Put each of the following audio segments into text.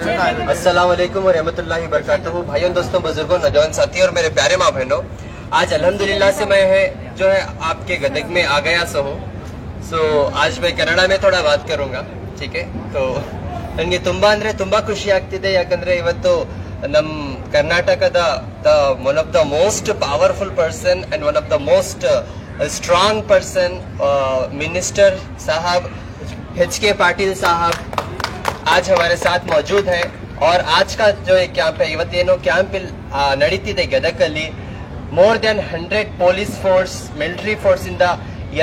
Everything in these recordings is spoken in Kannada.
अस्सलाम वालेकुम व रहमतुल्लाहि व बरकातहू। भाइयों, दोस्तों, बुजुर्गों, नौजवान साथी और मेरे प्यारे माँ बहनों, आज अल्हम्दुलिल्लाह से मैं जो है आपके गदग में आ गया सो आज मैं कನ್ನಡ में थोड़ा बात करूंगा, ठीक है? तो ನನಗೆ ತುಂಬಾ ಅಂದ್ರೆ ತುಂಬಾ ಖುಷಿ ಆಗ್ತಿದೆ, ಯಾಕಂದ್ರೆ ಇವತ್ತು ನಮ್ಮ ಕರ್ನಾಟಕದ one of the most powerful person and one of the most strong person minister साहब HK पाटिल साहब आज हमारे साथ मौजूद है। और आज का जो कैंप है, ಇವತ್ತೇನು ಕ್ಯಾಂಪ್ ನಡೀತಿದೆ ಗದಗಲ್ಲಿ, more than 100 police force, military force ಇಂದ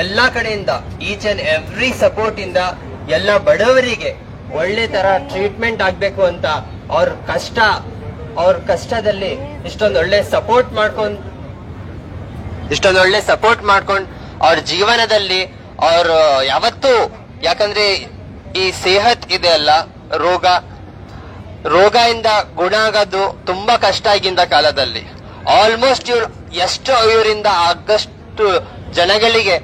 ಎಲ್ಲಾ ಕಡೆಯಿಂದ ಈಚ್ ಅಂಡ್ ಎವ್ರಿ ಸಪೋರ್ಟ್ ಇಂದ ಎಲ್ಲ ಬಡವರಿಗೆ ಒಳ್ಳೆ ತರ ಟ್ರೀಟ್ಮೆಂಟ್ ಆಗ್ಬೇಕು ಅಂತ ಅವ್ರ ಕಷ್ಟದಲ್ಲಿ ಇಷ್ಟೊಂದು ಒಳ್ಳೆ ಸಪೋರ್ಟ್ ಮಾಡ್ಕೊಂಡು ಅವ್ರ ಜೀವನದಲ್ಲಿ ಅವ್ರ ಯಾವತ್ತೂ, ಯಾಕಂದ್ರೆ ಈ ಸೇಹತ್ ಇದೆ ಅಲ್ಲ, ರೋಗ ಇಂದ ಗುಣ ಆಗೋದು ತುಂಬಾ ಕಷ್ಟ ಆಗಿಂದ ಕಾಲದಲ್ಲಿ. ಆಲ್ಮೋಸ್ಟ್ ಇವರಿಂದ ಆಗಷ್ಟು ಜನಗಳಿಗೆ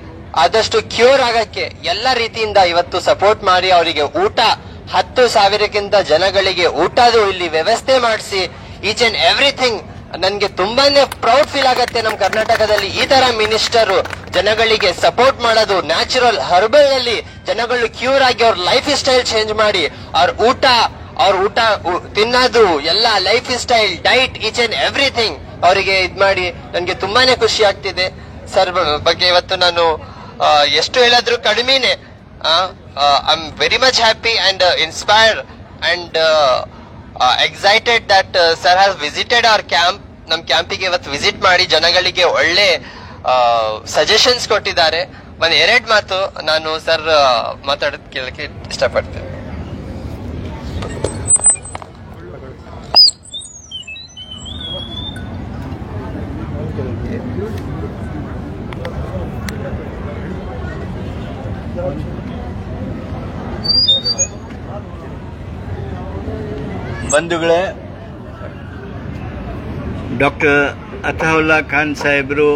ಆದಷ್ಟು ಕ್ಯೂರ್ ಆಗಕ್ಕೆ ಎಲ್ಲ ರೀತಿಯಿಂದ ಇವತ್ತು ಸಪೋರ್ಟ್ ಮಾಡಿ ಅವರಿಗೆ ಊಟ 10,000ಕ್ಕಿಂತ ಜನಗಳಿಗೆ ಊಟದು ಇಲ್ಲಿ ವ್ಯವಸ್ಥೆ ಮಾಡಿಸಿ ಈಚ್ ಅಂಡ್ ಎವ್ರಿಥಿಂಗ್. ನನ್ಗೆ ತುಂಬಾನೇ ಪ್ರೌಡ್ ಫೀಲ್ ಆಗತ್ತೆ ನಮ್ಮ ಕರ್ನಾಟಕದಲ್ಲಿ ಈ ತರ ಮಿನಿಸ್ಟರ್ ಜನಗಳಿಗೆ ಸಪೋರ್ಟ್ ಮಾಡೋದು. ನ್ಯಾಚುರಲ್ ಹರ್ಬಲ್ ನಲ್ಲಿ ಜನಗಳು ಕ್ಯೂರ್ ಆಗಿ ಅವ್ರ ಲೈಫ್ ಸ್ಟೈಲ್ ಚೇಂಜ್ ಮಾಡಿ ಅವ್ರ ಊಟ ತಿನ್ನೋದು ಎಲ್ಲ lifestyle diet each and everything ಅವರಿಗೆ ಇದ್ ಮಾಡಿ ನನ್ಗೆ ತುಂಬಾನೇ ಖುಷಿ ಆಗ್ತಿದೆ. ಸರ್ ಬಗ್ಗೆ ಇವತ್ತು ನಾನು ಎಷ್ಟು ಹೇಳಿದ್ರು ಕಡಿಮೆನೆ. I am very much happy and inspired and excited that sir has visited our camp. ನಮ್ ಕ್ಯಾಂಪಿಗೆ ಇವತ್ತು ವಿಸಿಟ್ ಮಾಡಿ ಜನಗಳಿಗೆ ಒಳ್ಳೆ ಸಜೆಷನ್ಸ್ ಕೊಟ್ಟಿದ್ದಾರೆ. ಒಂದ್ 2 ಮಾತು ನಾನು ಸರ್ ಮಾತಾಡೋದ್ ಕೇಳಕ್ಕೆ ಇಷ್ಟಪಡ್ತೇನೆ. ಬಂಧುಗಳೇ, ಡಾಕ್ಟರ್ ಅತಾವುಲ್ಲಾ ಖಾನ್ ಸಾಹೇಬರು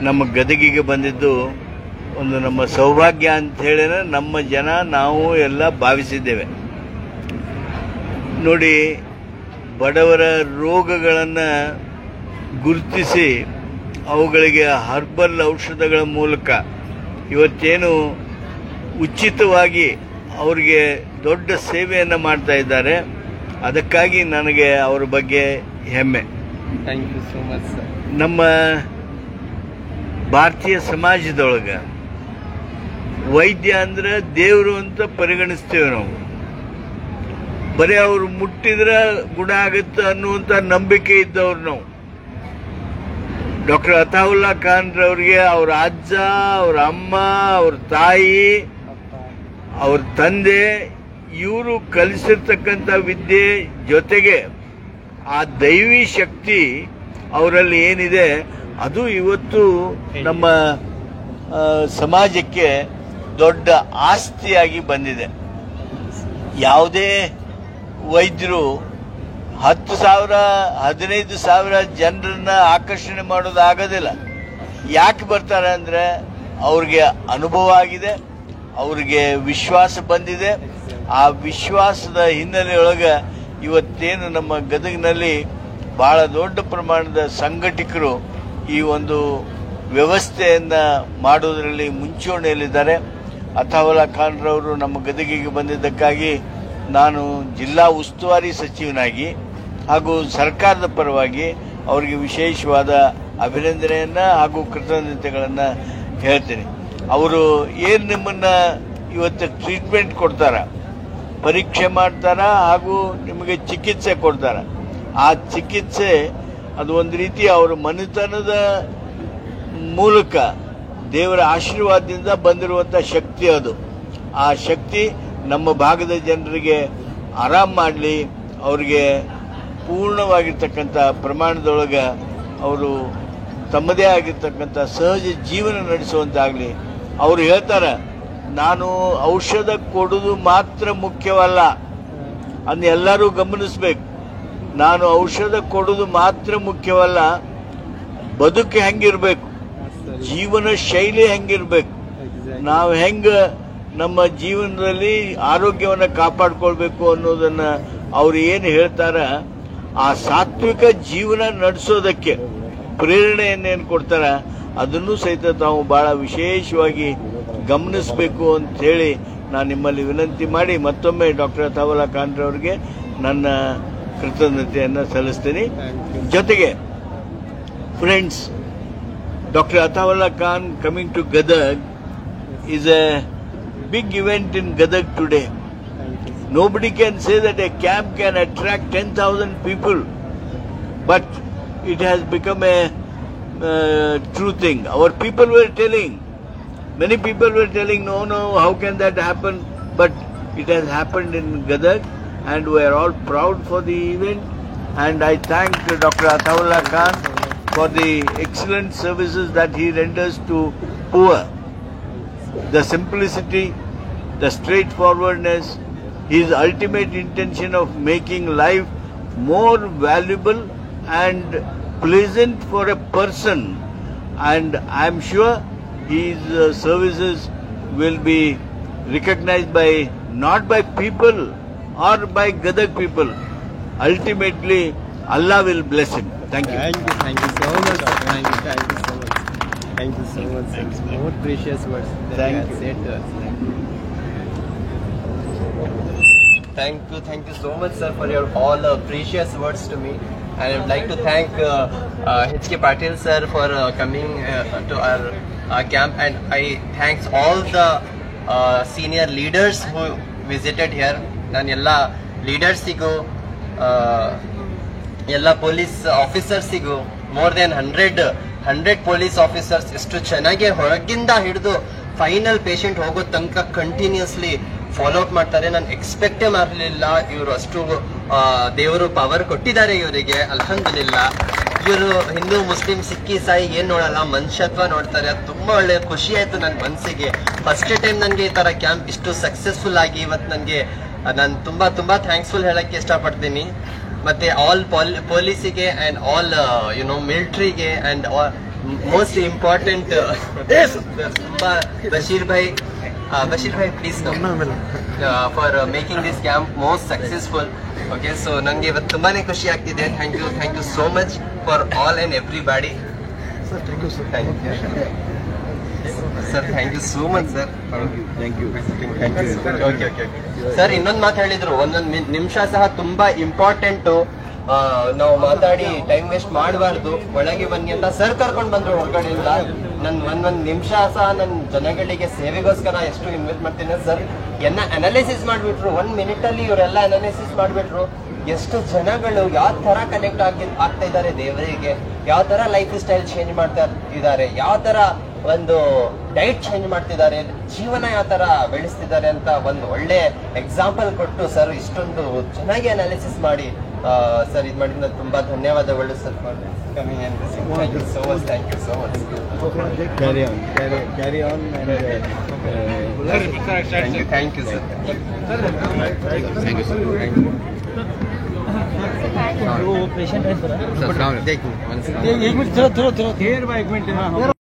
ನಮ್ಮ ಗದಗಿಗೆ ಬಂದಿದ್ದು ಒಂದು ನಮ್ಮ ಸೌಭಾಗ್ಯ ಅಂತ ಹೇಳಿದ್ರೆ ನಮ್ಮ ಜನ ನಾವು ಎಲ್ಲ ಭಾವಿಸಿದ್ದೇವೆ. ನೋಡಿ, ಬಡವರ ರೋಗಗಳನ್ನು ಗುರುತಿಸಿ ಅವುಗಳಿಗೆ ಹರ್ಬಲ್ ಔಷಧಗಳ ಮೂಲಕ ಇವತ್ತೇನು ಉಚಿತವಾಗಿ ಅವರಿಗೆ ದೊಡ್ಡ ಸೇವೆಯನ್ನು ಮಾಡ್ತಾ ಇದ್ದಾರೆ. ಅದಕ್ಕಾಗಿ ನನಗೆ ಅವರ ಬಗ್ಗೆ ಹೆಮ್ಮೆ. Thank you so much sir. ನಮ್ಮ ಭಾರತೀಯ ಸಮಾಜದೊಳಗೆ ವೈದ್ಯ ಅಂದ್ರೆ ದೇವರು ಅಂತ ಪರಿಗಣಿಸ್ತೇವೆ ನಾವು. ಬರೀ ಅವರು ಮುಟ್ಟಿದ್ರೆ ಗುಣ ಆಗುತ್ತೆ ಅನ್ನುವಂಥ ನಂಬಿಕೆ ಇದ್ದವ್ರು ನಾವು. ಡಾಕ್ಟರ್ ಅತಾವುಲ್ಲಾ ಖಾನ್ ರವರಿಗೆ ಅವ್ರ ಅಜ್ಜ, ಅವ್ರ ಅಮ್ಮ, ಅವ್ರ ತಾಯಿ, ಅವ್ರ ತಂದೆ ಇವರು ಕಲಿಸಿರ್ತಕ್ಕಂಥ ವಿದ್ಯೆ ಜೊತೆಗೆ ಆ ದೈವಿ ಶಕ್ತಿ ಅವರಲ್ಲಿ ಏನಿದೆ ಅದು ಇವತ್ತು ನಮ್ಮ ಸಮಾಜಕ್ಕೆ ದೊಡ್ಡ ಆಸ್ತಿಯಾಗಿ ಬಂದಿದೆ. ಯಾವುದೇ ವೈದ್ಯರು 10,000 15,000 ಜನರನ್ನ ಆಕರ್ಷಣೆ ಮಾಡೋದು ಆಗೋದಿಲ್ಲ. ಯಾಕೆ ಬರ್ತಾರೆ ಅಂದ್ರೆ ಅವ್ರಿಗೆ ಅನುಭವ ಆಗಿದೆ, ಅವ್ರಿಗೆ ವಿಶ್ವಾಸ ಬಂದಿದೆ. ಆ ವಿಶ್ವಾಸದ ಹಿನ್ನೆಲೆಯೊಳಗೆ ಇವತ್ತೇನು ನಮ್ಮ ಗದಗಿನಲ್ಲಿ ಬಹಳ ದೊಡ್ಡ ಪ್ರಮಾಣದ ಸಂಘಟಕರು ಈ ಒಂದು ವ್ಯವಸ್ಥೆಯನ್ನು ಮಾಡೋದರಲ್ಲಿ ಮುಂಚೂಣಿಯಲ್ಲಿದ್ದಾರೆ. ಅತಾವುಲ್ಲಾ ಖಾನ್ ರವರು ನಮ್ಮ ಗದಗಿಗೆ ಬಂದಿದ್ದಕ್ಕಾಗಿ ನಾನು ಜಿಲ್ಲಾ ಉಸ್ತುವಾರಿ ಸಚಿವನಾಗಿ ಹಾಗೂ ಸರ್ಕಾರದ ಪರವಾಗಿ ಅವರಿಗೆ ವಿಶೇಷವಾದ ಅಭಿನಂದನೆಯನ್ನು ಹಾಗೂ ಕೃತಜ್ಞತೆಗಳನ್ನು ಹೇಳ್ತೀನಿ. ಅವರು ಏನು ನಿಮ್ಮನ್ನು ಇವತ್ತು ಟ್ರೀಟ್ಮೆಂಟ್ ಕೊಡ್ತಾರ, ಪರೀಕ್ಷೆ ಮಾಡ್ತಾರ ಹಾಗೂ ನಿಮಗೆ ಚಿಕಿತ್ಸೆ ಕೊಡ್ತಾರ, ಆ ಚಿಕಿತ್ಸೆ ಅದು ಒಂದು ರೀತಿ ಅವರ ಮನೆತನದ ಮೂಲಕ ದೇವರ ಆಶೀರ್ವಾದದಿಂದ ಬಂದಿರುವಂಥ ಶಕ್ತಿ ಅದು. ಆ ಶಕ್ತಿ ನಮ್ಮ ಭಾಗದ ಜನರಿಗೆ ಆರಾಮ್ ಮಾಡಲಿ, ಅವರಿಗೆ ಪೂರ್ಣವಾಗಿರ್ತಕ್ಕಂಥ ಪ್ರಮಾಣದೊಳಗೆ ಅವರು ತಮ್ಮದೇ ಆಗಿರ್ತಕ್ಕಂಥ ಸಹಜ ಜೀವನ ನಡೆಸುವಂತಾಗಲಿ. ಅವರು ಹೇಳ್ತಾರೆ, ನಾನು ಔಷಧ ಕೊಡೋದು ಮಾತ್ರ ಮುಖ್ಯವಲ್ಲ, ಅದನ್ನ ಎಲ್ಲರೂ ಗಮನಿಸಬೇಕು. ನಾನು ಔಷಧ ಕೊಡೋದು ಮಾತ್ರ ಮುಖ್ಯವಲ್ಲ, ಬದುಕು ಹೆಂಗಿರ್ಬೇಕು, ಜೀವನ ಶೈಲಿ ಹೆಂಗಿರ್ಬೇಕು, ನಾವು ಹೆಂಗೆ ನಮ್ಮ ಜೀವನದಲ್ಲಿ ಆರೋಗ್ಯವನ್ನು ಕಾಪಾಡ್ಕೊಳ್ಬೇಕು ಅನ್ನೋದನ್ನ ಅವ್ರು ಏನು ಹೇಳ್ತಾರ ಆ ಸಾತ್ವಿಕ ಜೀವನ ನಡೆಸೋದಕ್ಕೆ ಪ್ರೇರಣೆಯನ್ನೇನು ಕೊಡ್ತಾರ ಅದನ್ನು ಸಹಿತ ತಾವು ಬಹಳ ವಿಶೇಷವಾಗಿ ಗಮನಿಸಬೇಕು ಅಂತ ಹೇಳಿ ನಾನು ನಿಮ್ಮಲ್ಲಿ ವಿನಂತಿ ಮಾಡಿ ಮತ್ತೊಮ್ಮೆ ಡಾಕ್ಟರ್ ಅತಾವುಲ್ಲಾ ಖಾನ್ ಅವರಿಗೆ ನನ್ನ ಕೃತಜ್ಞತೆಯನ್ನು ಸಲ್ಲಿಸ್ತೀನಿ. ಜೊತೆಗೆ friends, doctor Ataullah Khan coming to Gadag is a big event in Gadag today. Nobody can say that a camp can attract 10,000 people, but it has become a true thing. Our people were telling, many people were telling, no, how can that happen? But it has happened in Gadag, and we are all proud for the event. And I thank Dr. Attaullah Khan for the excellent services that he renders to poor. The simplicity, the straightforwardness, his ultimate intention of making life more valuable and pleasant for a person, and I am sure his services will be recognized by not by people or by Gadag people. Ultimately, Allah will bless him. Thank you. Thank you so much. Thank you so much. Thank you so much. Thanks. More precious words that you have said to us. Thank you so much, sir, for your all precious words to me. And I would like to thank H.K. Patil, sir, for coming to our camp. And I thanks all the senior leaders who visited here. ನಾನು ಎಲ್ಲ ಲೀಡರ್ಸಿಗೂ ಎಲ್ಲ ಪೊಲೀಸ್ ಆಫೀಸರ್ಸಿಗೂ ಮೋರ್ ದೆನ್ 100 ಪೊಲೀಸ್ ಆಫೀಸರ್ಸ್ ಎಷ್ಟು ಚೆನ್ನಾಗಿ ಹೊರಗಿಂದ ಹಿಡಿದು ಫೈನಲ್ ಪೇಷಂಟ್ ಹೋಗೋ ತನಕ ಕಂಟಿನ್ಯೂಸ್ಲಿ ಫಾಲೋ ಅಪ್ ಮಾಡ್ತಾರೆ. ನಾನು ಎಕ್ಸ್ಪೆಕ್ಟೇ ಮಾಡಲಿಲ್ಲ ಇವರು ಅಷ್ಟು ದೇವರು ಪವರ್ ಕೊಟ್ಟಿದ್ದಾರೆ ಇವರಿಗೆ. ಅಲ್ಹಮ್ದುಲಿಲ್ಲಾ. ಇವರು ಹಿಂದೂ ಮುಸ್ಲಿಂ ಸಿಖ್ ಇಸಾಯಿ ಏನ್ ನೋಡಲ್ಲ, ಮನುಷ್ಯತ್ವ ನೋಡ್ತಾರೆ. ಅದು ತುಂಬಾ ಒಳ್ಳೆ ಖುಷಿ ಆಯ್ತು ನನ್ನ ಮನಸ್ಸಿಗೆ. ಫಸ್ಟ್ ಟೈಮ್ ನನಗೆ ಈ ತರ ಕ್ಯಾಂಪ್ ಇಷ್ಟು ಸಕ್ಸಸ್ಫುಲ್ ಆಗಿ ಇವತ್ತು ನನಗೆ ನಾನು ತುಂಬಾ ಥ್ಯಾಂಕ್ಸ್ಫುಲ್ ಹೇಳಕ್ಕೆ ಇಷ್ಟಪಡ್ತೀನಿ. ಮತ್ತೆ ಆಲ್ ಪೊಲೀಸಿಗೆ ಅಂಡ್ ಆಲ್ ಮಿಲಿಟರಿಗೆ and most important Bashir Bhai please for making this camp most successful. Okay, so ನನಗೆ ಇವತ್ತು ತುಂಬಾನೇ ಖುಷಿ ಆಗ್ತಿದೆ. Thank you so much for all and everybody. Sir thank you sir. Sir thank you so much sir. Thank you. Okay sir, ಇನ್ನೊಂದು ಮಾತು ಹೇಳಿದ್ರು, ಒಂದೊಂದು ನಿಮಿಷ ಸಹ ತುಂಬಾ ಇಂಪಾರ್ಟೆಂಟು. ನಾವು ಮಾತಾಡಿ ಟೈಮ್ ವೇಸ್ಟ್ ಮಾಡಬಾರ್ದು, ಒಳಗೆ ಬನ್ನಿ ಅಂತ ಸರ್ ಕರ್ಕೊಂಡು ಬಂದ್ರು ಹೊರಗಡೆಯಿಂದ. ನನ್ ಒಂದೊಂದು ನಿಮಿಷ ಸಹ ನನ್ನ ಜನಗಳಿಗೆ ಸೇವೆಗೋಸ್ಕರ ಎಷ್ಟು ಇನ್ವೆಸ್ಟ್ ಮಾಡ್ತೀನಿ ಸರ್. ಅನಾಲಿಸಿಸ್ ಮಾಡಿಬಿಟ್ರು 1 minute ಅಲ್ಲಿ ಇವರೆಲ್ಲ ಅನಾಲಿಸಿಸ್ ಮಾಡಿಬಿಟ್ರು. ಎಷ್ಟು ಜನಗಳು ಯಾವ ತರ ಕನೆಕ್ಟ್ ಆಗ್ತಾ ಇದ್ದಾರೆ ದೇವರಿಗೆ, ಯಾವ ತರ ಲೈಫ್ ಸ್ಟೈಲ್ ಚೇಂಜ್ ಮಾಡ್ತಾ ಇದ್ದಾರೆ, ಯಾವ ತರ ಒಂದು ಡೈಟ್ ಚೇಂಜ್ ಮಾಡ್ತಿದ್ದಾರೆ, ಜೀವನ ಯಾವ ತರ ಬೆಳೆಸ್ತಿದ್ದಾರೆ ಅಂತ ಒಂದು ಒಳ್ಳೆ ಎಕ್ಸಾಂಪಲ್ ಕೊಟ್ಟು ಸರ್ ಇಷ್ಟೊಂದು ಚೆನ್ನಾಗಿ ಅನಾಲಿಸಿಸ್ ಮಾಡಿ ಸರ್ ಇದು ಮಾಡಿದ ತುಂಬಾ ಧನ್ಯವಾದಗಳು sir. Thank you so much. Thank you so much. Carry on. Thank you sir. Thank you sir. वो पेशेंट है सर. एक मिनट थोड़ा देर 1 मिनट